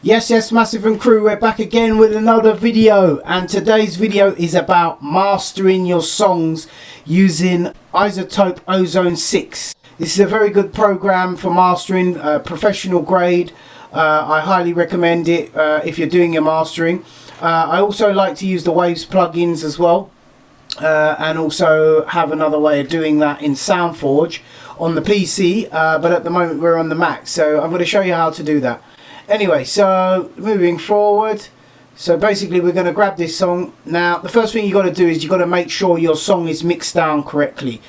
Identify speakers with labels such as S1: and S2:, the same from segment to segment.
S1: Yes, Massive and crew, we're back again with another video, and today's video is about mastering your songs using Izotope Ozone V6. This is a very good program for mastering, professional grade. I highly recommend it if you're doing your mastering. I also like to use the Waves plugins as well, and also have another way of doing that in SoundForge on the PC, but at the moment we're on the Mac, so I'm going to show you how to do that. Anyway, so moving forward, so basically we're going to grab this song. Now the first thing you got to do is you got to make sure your song is mixed down correctly.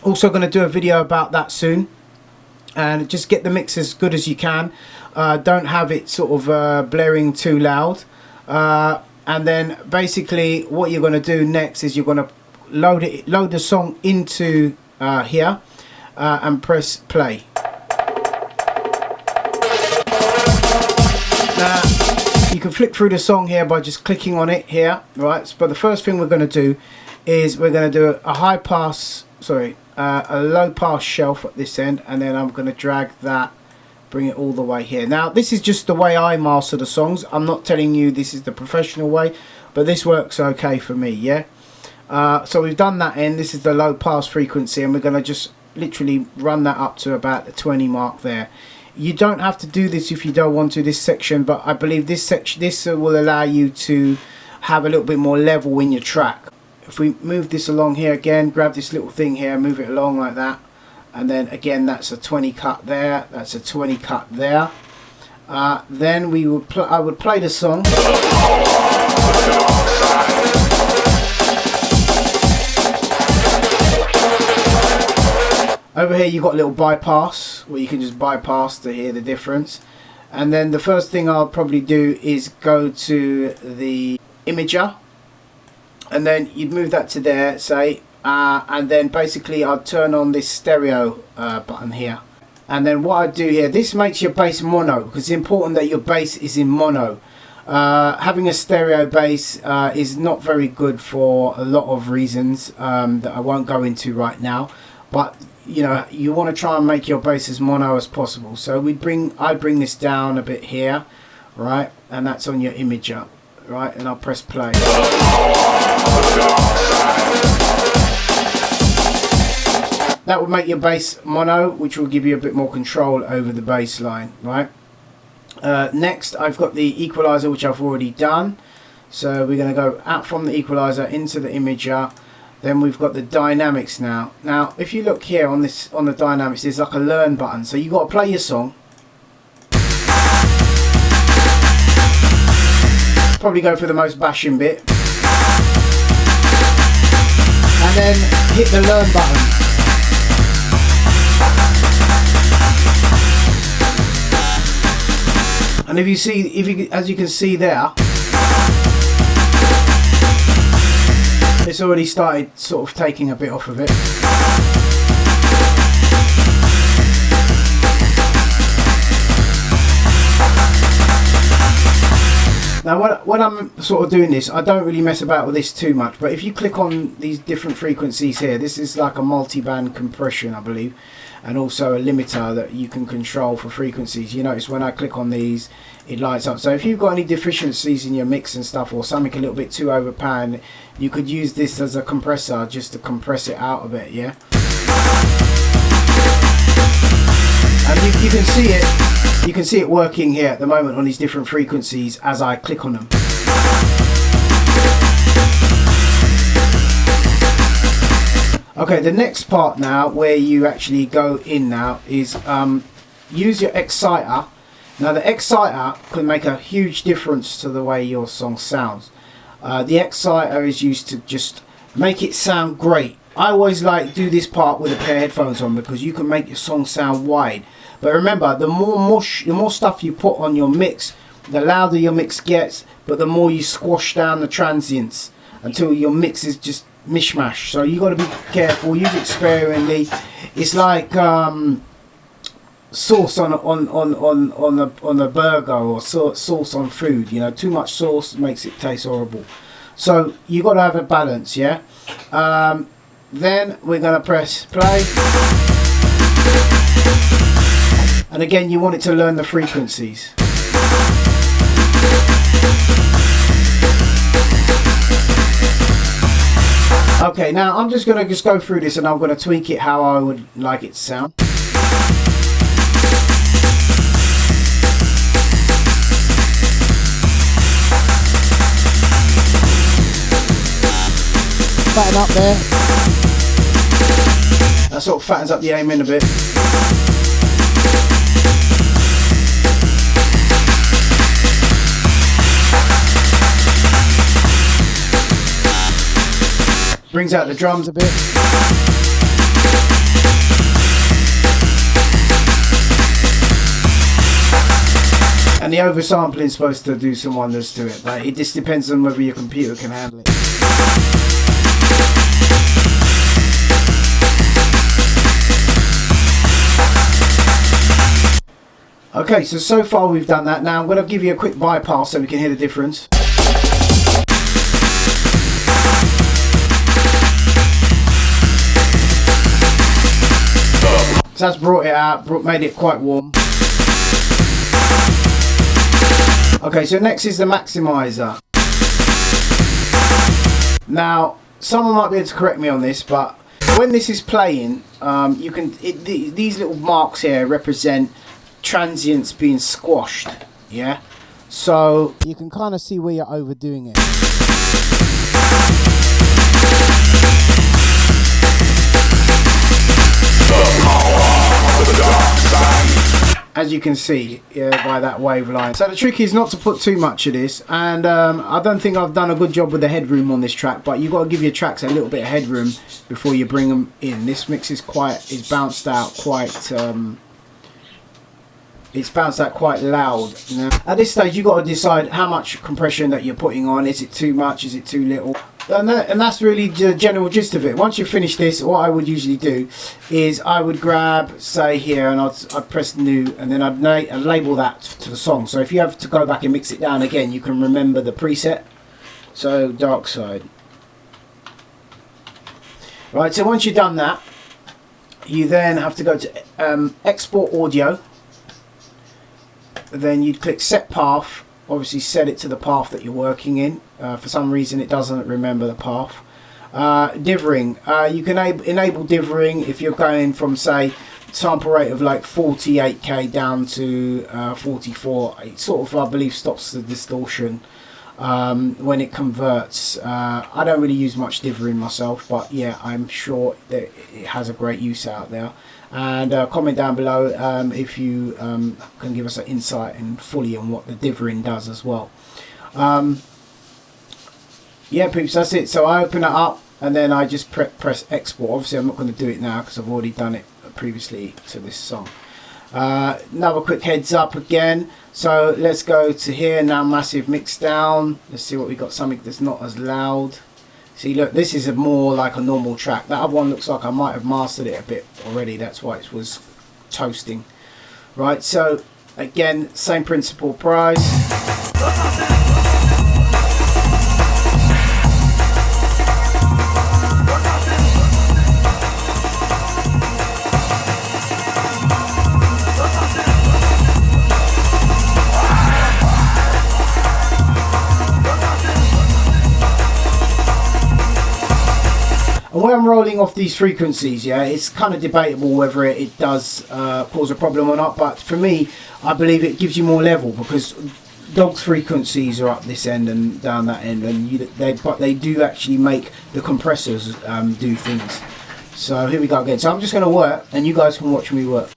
S1: Also going to do a video about that soon, and just get the mix as good as you can. Don't have it sort of blaring too loud, and then basically what you're going to do next is you're going to load the song into here and press play. Now you can flick through the song here by just clicking on it here, right? But the first thing we're going to do is we're going to do a high pass, sorry, a low pass shelf at this end, and then I'm going to drag that, bring it all the way here. Now this is just the way I master the songs. I'm not telling you this is the professional way, but this works okay for me, yeah? So we've done that end. This is the low pass frequency, and we're going to just literally run that up to about the 20 mark there. You don't have to do this if you don't want to, this section, but I believe this section, this will allow you to have a little bit more level in your track. If we move this along here again, grab this little thing here, move it along like that, and then again that's a 20 cut there, that's a 20 cut there. Then we would I would play the song. Over here you've got a little bypass where you can just bypass to hear the difference. And then the first thing I'll probably do is go to the imager, and then you'd move that to there, say, and then basically I'd turn on this stereo button here. And then what I do here, this makes your bass mono, because it's important that your bass is in mono. Having a stereo bass is not very good for a lot of reasons that I won't go into right now, but you know, you want to try and make your bass as mono as possible. So I bring this down a bit here, right, and that's on your imager, right, and I'll press play. That will make your bass mono, which will give you a bit more control over the bass line, right? Next I've got the equalizer, which I've already done, so we're going to go out from the equalizer into the imager. Then we've got the dynamics now. Now if you look here on the dynamics, there's like a learn button, so you got to play your song, probably go for the most bashing bit, and then hit the learn button. And if you see, as you can see there, it's already started sort of taking a bit off of it. Now when I'm sort of doing this, I don't really mess about with this too much, but if you click on these different frequencies here, this is like a multi-band compression, I believe, and also a limiter that you can control for frequencies. You notice when I click on these, it lights up. So if you've got any deficiencies in your mix and stuff, or something a little bit too overpowering, you could use this as a compressor just to compress it out a bit, yeah? And you can see it. You can see it working here at the moment on these different frequencies as I click on them. Okay, the next part now where you actually go in now is use your exciter. Now the exciter can make a huge difference to the way your song sounds. The exciter is used to just make it sound great. I always like to do this part with a pair of headphones on, because you can make your song sound wide. But remember, the more stuff you put on your mix, the louder your mix gets, but the more you squash down the transients until your mix is just mishmash. So you got to be careful, use it sparingly. It's like sauce on a burger, or sauce on food. You know, too much sauce makes it taste horrible. So you got to have a balance, yeah. Then we're going to press play. And again, you want it to learn the frequencies. Okay, now I'm just going to go through this and I'm going to tweak it how I would like it to sound. Fatten up there. That sort of fattens up the aim in a bit. Brings out the drums a bit. And the oversampling is supposed to do some wonders to it, but it just depends on whether your computer can handle it. Okay, so far we've done that. Now I'm going to give you a quick bypass so we can hear the difference. So that's brought it out, made it quite warm. Okay, so next is the maximizer. Now, someone might be able to correct me on this, but when this is playing, you can these little marks here represent transients being squashed. Yeah, so you can kind of see where you're overdoing it. As you can see, yeah, by that wave line. So the trick is not to put too much of this, and I don't think I've done a good job with the headroom on this track, but you've got to give your tracks a little bit of headroom before you bring them in. This mix is bounced out quite it's bounced out quite loud. You know? At this stage you've got to decide how much compression that you're putting on. Is it too much? Is it too little? And that's really the general gist of it. Once you finish this, what I would usually do is I would grab, say here, and I'd press new, and then I'd label that to the song. So if you have to go back and mix it down again, you can remember the preset. So dark side. Right, so once you've done that, you then have to go to export audio. Then you'd click set path. Obviously set it to the path that you're working in. For some reason it doesn't remember the path. Dithering, you can enable dithering if you're going from, say, sample rate of like 48k down to 44. It sort of, I believe, stops the distortion when it converts. I don't really use much dithering myself, but yeah, I'm sure that it has a great use out there. And comment down below if you can give us an insight and fully on what the dithering does as well. Yeah, peeps, that's it. So I open it up and then I just press export. Obviously I'm not going to do it now because I've already done it previously to this song. Another quick heads up again. So let's go to here now, massive mix down. Let's see what we got, something that's not as loud. See, look, this is more like a normal track. That other one looks like I might have mastered it a bit already. That's why it was toasting. Right, so again, same principle, price. And when I'm rolling off these frequencies, yeah, it's kind of debatable whether it does cause a problem or not. But for me, I believe it gives you more level because Dog's frequencies are up this end and down that end, and but they do actually make the compressors do things. So here we go again. So I'm just going to work, and you guys can watch me work.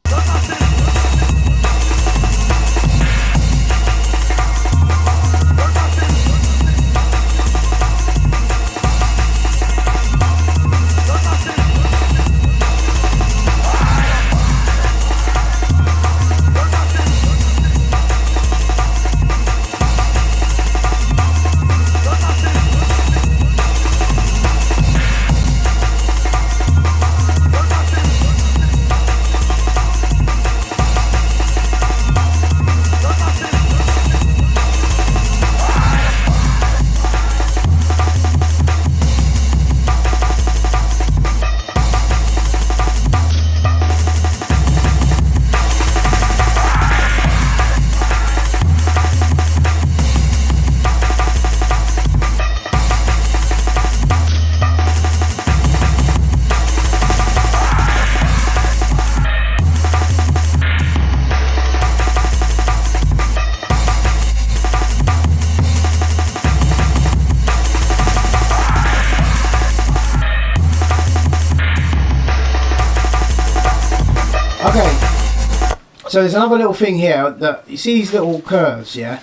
S1: So there's another little thing here that you see these little curves, yeah,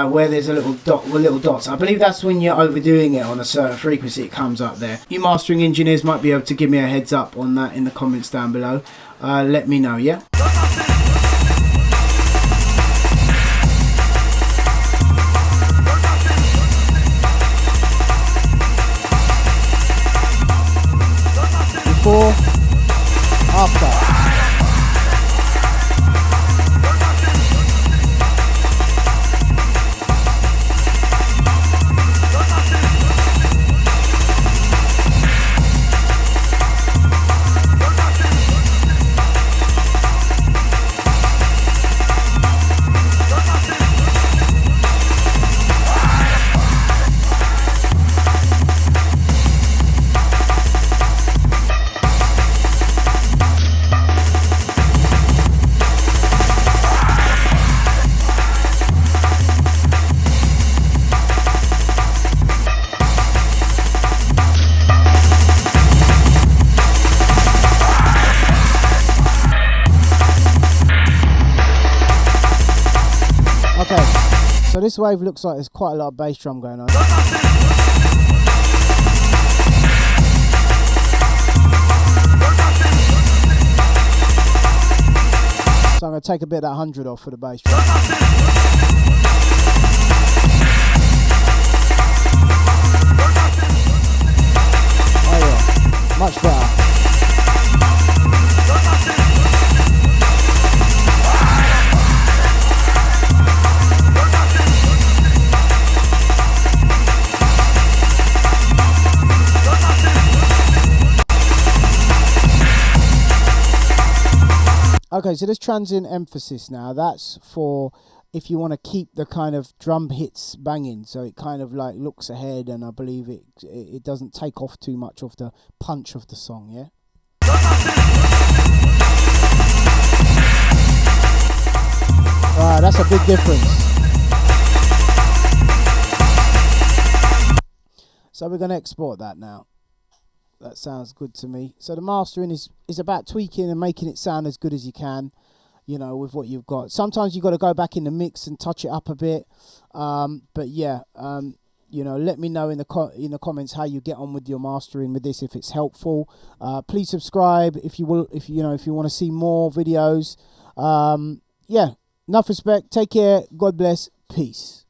S1: where there's a little dot with little dots. I believe that's when you're overdoing it on a certain frequency. It comes up there. You mastering engineers might be able to give me a heads up on that in the comments down below. Let me know, yeah.
S2: Before, after. Okay, so this wave looks like there's quite a lot of bass drum going on. So I'm going to take a bit of that 100 off for the bass drum. Oh yeah, much better. Okay, so this transient emphasis now, that's for if you want to keep the kind of drum hits banging, so it kind of like looks ahead, and I believe it doesn't take off too much of the punch of the song, yeah? Alright, that's a big difference. So we're going to export that now. That sounds good to me. So the mastering is about tweaking and making it sound as good as you can, you know, with what you've got. Sometimes you've got to go back in the mix and touch it up a bit. But yeah, you know, let me know in the comments how you get on with your mastering with this, if it's helpful. Please subscribe if you want to see more videos. Yeah, enough respect. Take care. God bless. Peace.